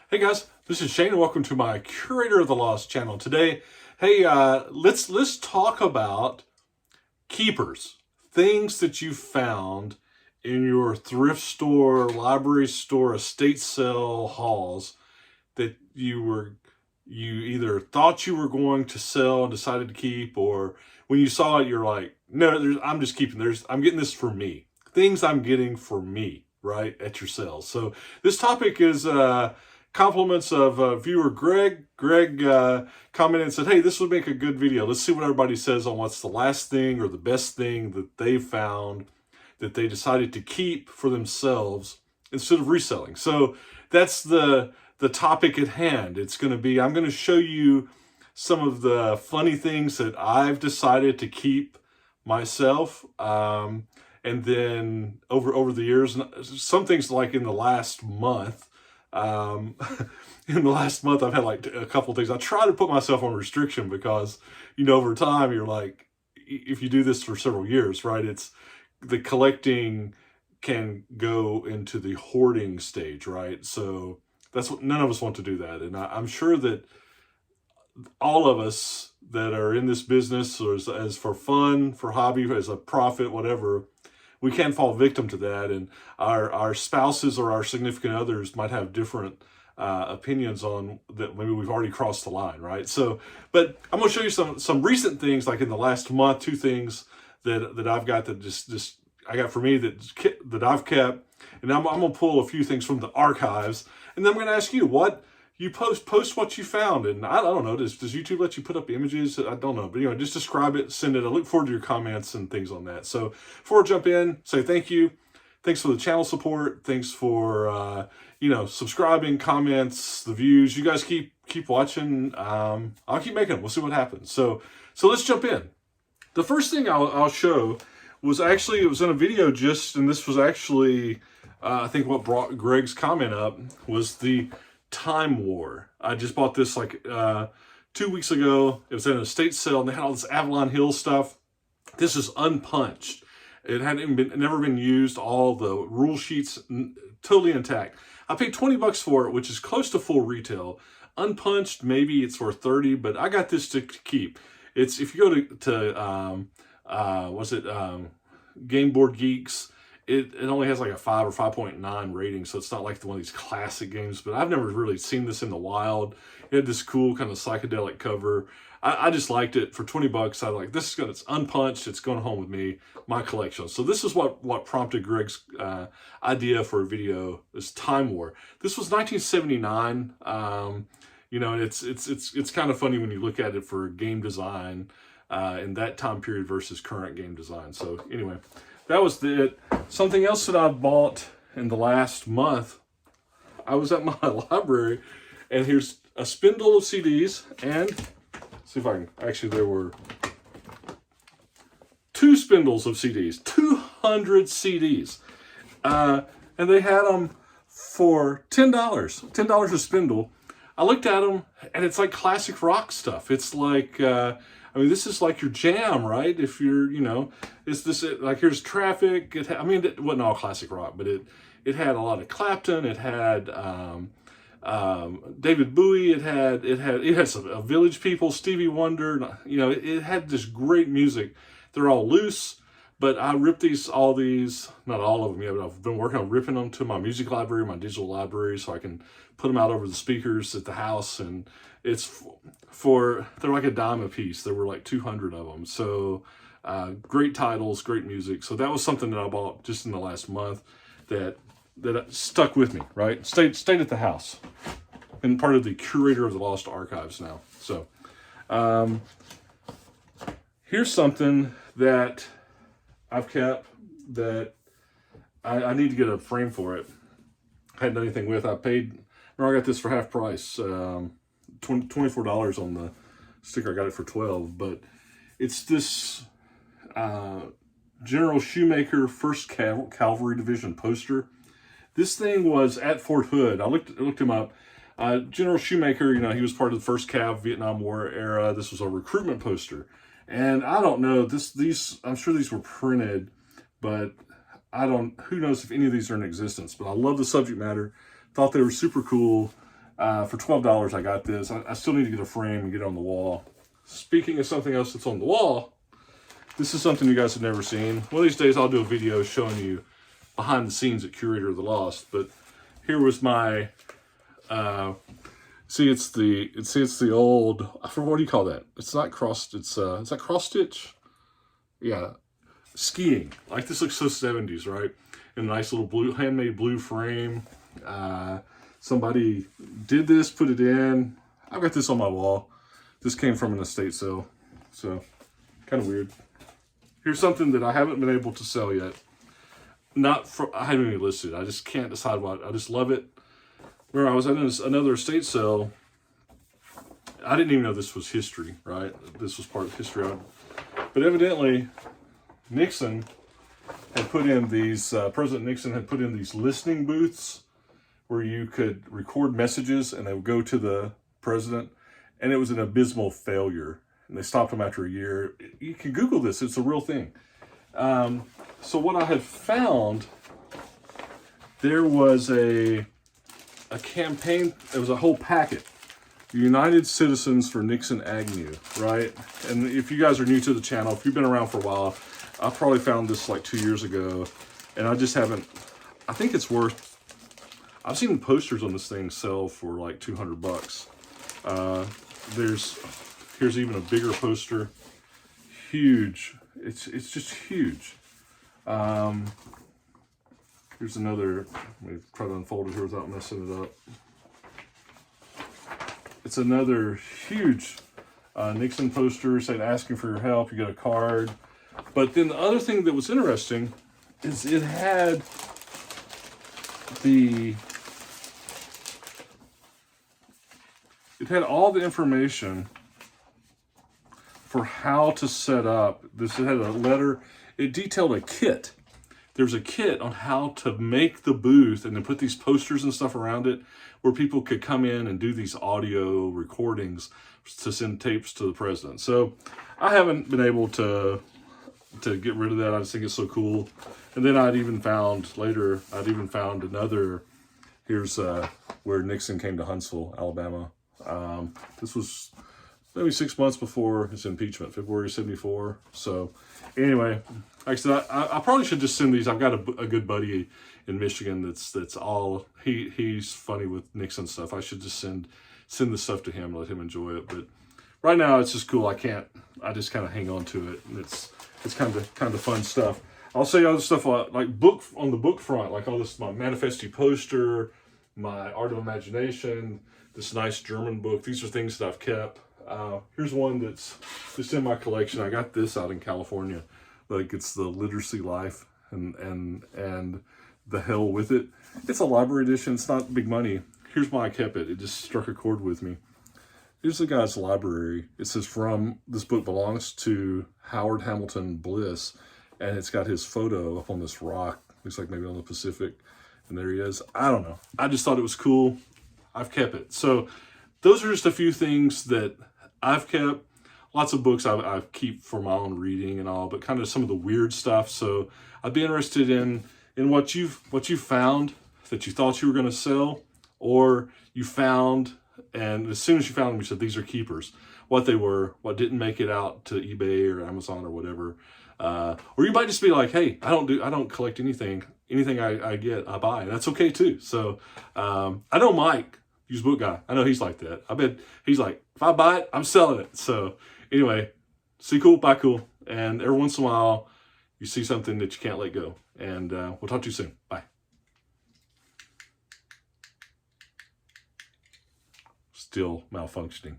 Hey guys, this is Shane and welcome to my Curator of the Lost channel. Today, hey, let's talk about keepers, things that you found in your thrift store, library store, estate sale hauls that you either thought you were going to sell and decided to keep, or when you saw it, you're like, no, I'm just keeping. I'm getting this for me. Things I'm getting for me, right, at your sales. So this topic is compliments of viewer Greg. Greg commented and said, hey, this would make a good video. Let's see what everybody says on what's the last thing or the best thing that they found that they decided to keep for themselves instead of reselling. So that's the topic at hand. It's going to be, I'm going to show you some of the funny things that I've decided to keep myself. And then over the years, some things like in the last month, in the last month, I've had like a couple of things. I try to put myself on restriction because, over time, you're like, if you do this for several years, right, it's the collecting can go into the hoarding stage, right? So that's what none of us want to do that. And I'm sure that all of us that are in this business or as for fun, for hobby, as a profit, whatever, we can fall victim to that, and our spouses or our significant others might have different opinions on that. Maybe we've already crossed the line, right? So, but I'm going to show you some recent things, like in the last month, two things that I've got that just I got for me that I've kept, and I'm going to pull a few things from the archives, and then I'm going to ask you what you post what you found. And I don't know, does YouTube let you put up images? I don't know, but just describe it, send it. I look forward to your comments and things on that. So before I jump in, say thank you. Thanks for the channel support. Thanks for subscribing, comments, the views. You guys keep watching. I'll keep making them. We'll see what happens. So let's jump in. The first thing I'll show was actually, it was in a video and this was actually I think what brought Greg's comment up was the Time War. I just bought this like 2 weeks ago. It was in an estate sale and they had all this Avalon Hill stuff. This is unpunched. It never been used. All the rule sheets totally intact. I paid 20 bucks for it, which is close to full retail. Unpunched, maybe it's worth 30, but I got this to keep. It's, if you go to Game Board Geeks, it only has like a 5 or 5.9 rating, so it's not like one of these classic games, but I've never really seen this in the wild. It had this cool kind of psychedelic cover. I just liked it. For 20 bucks, I like this. It's unpunched. It's going home with me, my collection. So this is what prompted Greg's idea for a video, is Time War. This was 1979. And it's kind of funny when you look at it for game design in that time period versus current game design. So anyway, that was it. Something else that I've bought in the last month, I was at my library, and here's a Spindle of CDs, and see if I can, actually there were 2 spindles of CDs, 200 CDs, and they had them for $10, $10 a spindle. I looked at them, and it's like classic rock stuff. It's like, this is like your jam, right? If you're, it's this, like, here's Traffic. It wasn't all classic rock, but it had a lot of Clapton. It had David Bowie. It had some Village People, Stevie Wonder. It had this great music. They're all loose, but I ripped all these, not all of them yet, but I've been working on ripping them to my music library, my digital library, so I can put them out over the speakers at the house. And it's they're like a dime a piece. There were like 200 of them. So great titles, great music. So that was something that I bought just in the last month that stuck with me, right? Stayed at the house. Been part of the Curator of the Lost archives now. So here's something that I've kept that I need to get a frame for it. I hadn't done anything with. I got this for half price, $24 on the sticker. I got it for $12, but it's this General Shoemaker 1st Cavalry Division poster. This thing was at Fort Hood. I looked him up. General Shoemaker, he was part of the 1st Cav Vietnam War era. This was a recruitment poster. And I don't know, I'm sure these were printed, but who knows if any of these are in existence. But I love the subject matter. Thought they were super cool. For $12, I got this. I still need to get a frame and get it on the wall. Speaking of something else that's on the wall, this is something you guys have never seen. One of these days I'll do a video showing you behind the scenes at Curator of the Lost. But here was my, see it's the old, what do you call that? It's not cross, is that cross stitch? Yeah, skiing. Like this looks so 70s, right? In a nice little blue, handmade blue frame. Somebody did this, put it in. I've got this on my wall. This came from an estate sale, so kind of weird. Here's something that I haven't been able to sell yet. I haven't even listed. I just can't decide what. I just love it. Remember, I was at another estate sale. I didn't even know this was history, right? This was part of history. But evidently, Nixon had put in these, President Nixon had put in these listening booths where you could record messages and they would go to the president, and it was an abysmal failure. And they stopped them after a year. You can Google this, it's a real thing. So what I had found, there was a campaign, there was a whole packet. United Citizens for Nixon Agnew, right? And if you guys are new to the channel, if you've been around for a while, I probably found this like 2 years ago, and I just haven't, I think it's worth, I've seen the posters on this thing sell for like 200 bucks. Here's even a bigger poster, huge, it's just huge. Here's another, let me try to unfold it here without messing it up. It's another huge Nixon poster saying asking for your help. You get a card. But then the other thing that was interesting is it had all the information for how to set up this. It had a letter. It detailed a kit. There's a kit on how to make the booth and then put these posters and stuff around it where people could come in and do these audio recordings to send tapes to the president. So I haven't been able to get rid of that. I just think it's so cool. And then I'd even found another, here's where Nixon came to Huntsville, Alabama. This was maybe 6 months before his impeachment, February 74. So anyway, like I said, I probably should just send these. I've got a good buddy in Michigan that's all, he's funny with Nixon stuff. I should just send this stuff to him, let him enjoy it. But right now it's just cool. I just kind of hang on to it, and it's kind of fun stuff. I'll say other stuff like on the book front, like all this, my Manifesto poster, my Art of Imagination, this nice German book. These are things that I've kept. Here's one that's just in my collection. I got this out in California. Like, it's the Literacy Life and the hell with it. It's a library edition. It's not big money. Here's why I kept it. It just struck a chord with me. Here's the guy's library. It says, from this book belongs to Howard Hamilton Bliss, and it's got his photo up on this rock. Looks like maybe on the Pacific, and there he is. I don't know. I just thought it was cool. I've kept it. So those are just a few things that I've kept. Lots of books I keep for my own reading and all, but kind of some of the weird stuff. So I'd be interested in what you've found that you thought you were going to sell, or you found, and as soon as you found them, you said, these are keepers. What they were, what didn't make it out to eBay or Amazon or whatever. Or you might just be like, hey, I don't collect anything. Anything I get, I buy. And that's okay too. So I know Mike, used book guy. I know he's like that. I bet he's like, if I buy it, I'm selling it. So anyway, see cool, buy cool. And every once in a while, you see something that you can't let go. And we'll talk to you soon. Bye. Still malfunctioning.